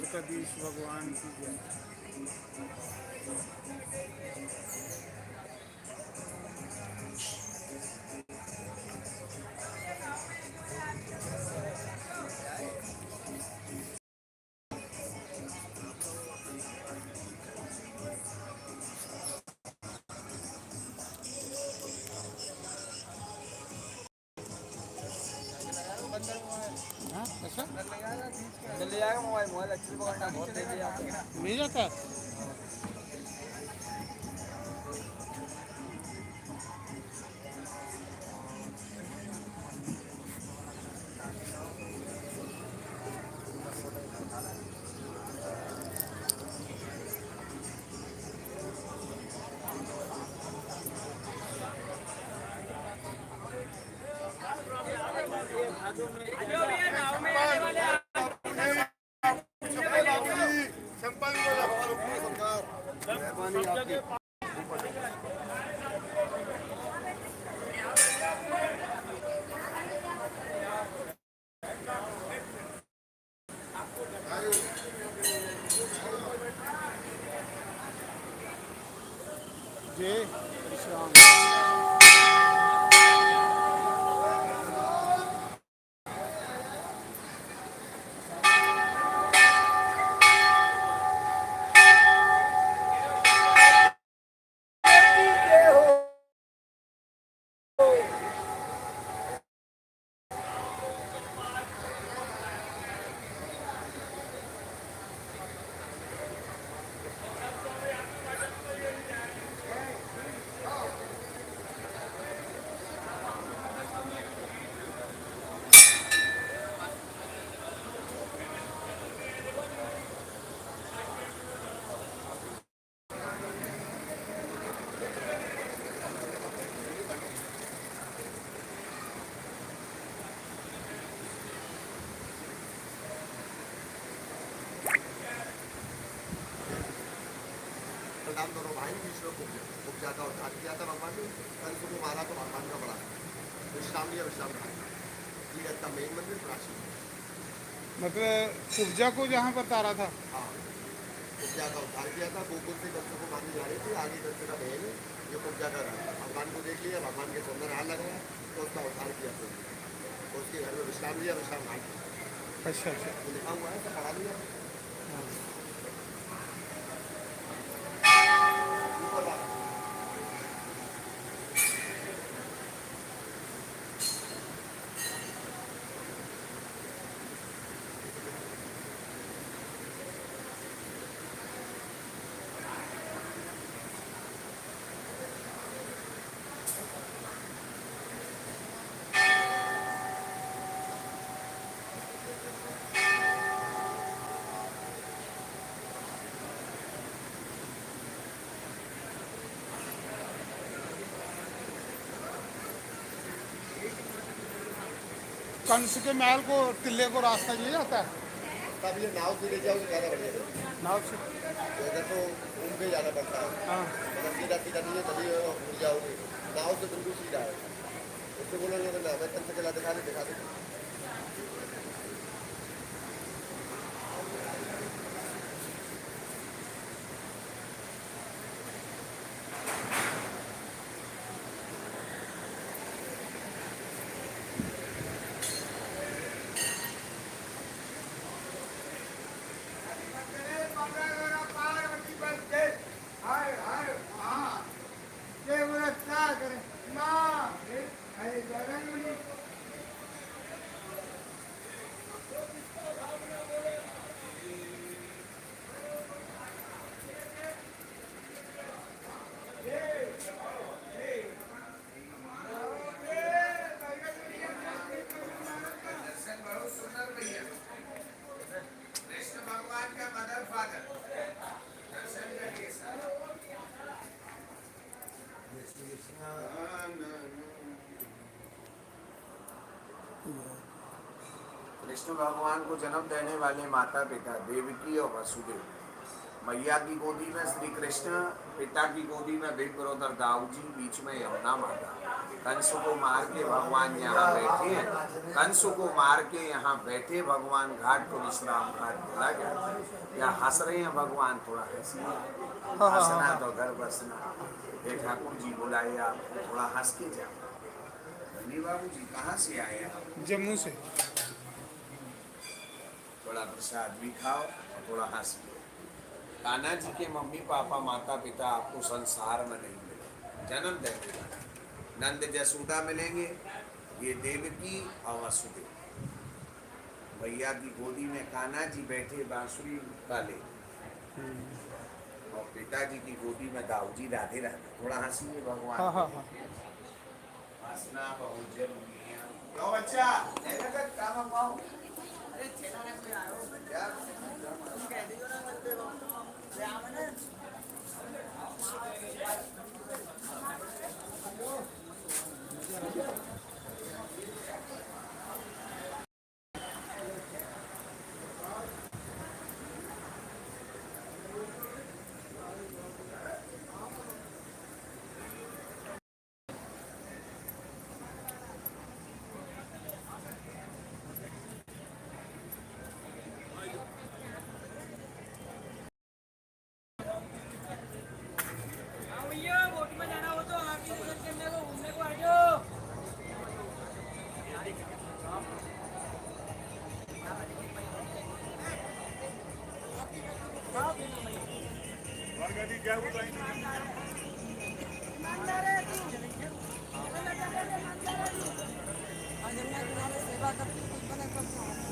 द्वारकाधीश भगवान की जय। हाँ अच्छा अंदर ले जाएगा मोबाइल मोबाइल अच्छे से पकड़ना बहुत तेज है नहीं जाता। जय श्री राम। प्रणाम दोनों भाई बीच में उपजा का उद्धार किया था भगवान ने। कल सुबह मारा तो भगवान का बड़ा विश्राम लिया, विश्राम भाई जी का मेन मंदिर प्राचीन। मतलब उपजा को जहाँ पर तारा था। हाँ, उपजा का उद्धार किया था। गोकुल से दत्तों को मानी जा रही थी, आगे दत्त का बहन है जो उपजा का रहा। भगवान को देख लिया, भगवान के सुंदर हाल लगाया तो उसका उद्धार किया। तो उसके घर में विश्राम लिया, विश्राम भाई अच्छा अच्छा। तो लिखा हुआ है तो पढ़ा लिया। कंस के महल को टिल्ले को रास्ता ये जाता है। तब ये नाव से ले जाओ तो ज़्यादा बढ़िया है। नाव से। तो इधर तो घूम के जाना पड़ता है, हाँ मतलब सीधा सीधा नहीं है, तभी उड़ जाओगे। नाव से बिल्कुल सीधा है। उससे बोलोगे तो मैं कंस किला दिखा दे। कृष्ण भगवान को जन्म देने वाले माता पिता देवकी और वसुदेव। मैया की गोदी में श्री कृष्ण, पिता की गोदी में विप्रोदर दाऊजी, बीच में यमुना माता। कंस को मार के भगवान यहाँ बैठे हैं। कंस को मार के यहाँ बैठे भगवान घाट को विश्राम घाट बोला जाता है। या हंस रहे हैं भगवान, थोड़ा हंसिए। हंसना तो घर बसना। ये ठाकुर जी बुलाए आपको, थोड़ा हंस के जाओ। धनी बाबू जी कहाँ से आए आप? जम्मू से। थोड़ा प्रसाद भी खाओ और थोड़ा हंस लो। कान्हा जी के मम्मी पापा माता पिता आपको संसार में नहीं मिले, जन्म देंगे। नंद जसोदा मिलेंगे, ये देवकी और वसुदेव। भैया की गोदी में कान्हा जी बैठे बांसुरी वाले, और पिताजी की गोदी में दाऊजी राधे राधे। थोड़ा हंसिए भगवान। हाँ हाँ हाँ। हंसना बहुत जरूरी है। क्यों बच्चा? काम पाओ। सेवा करती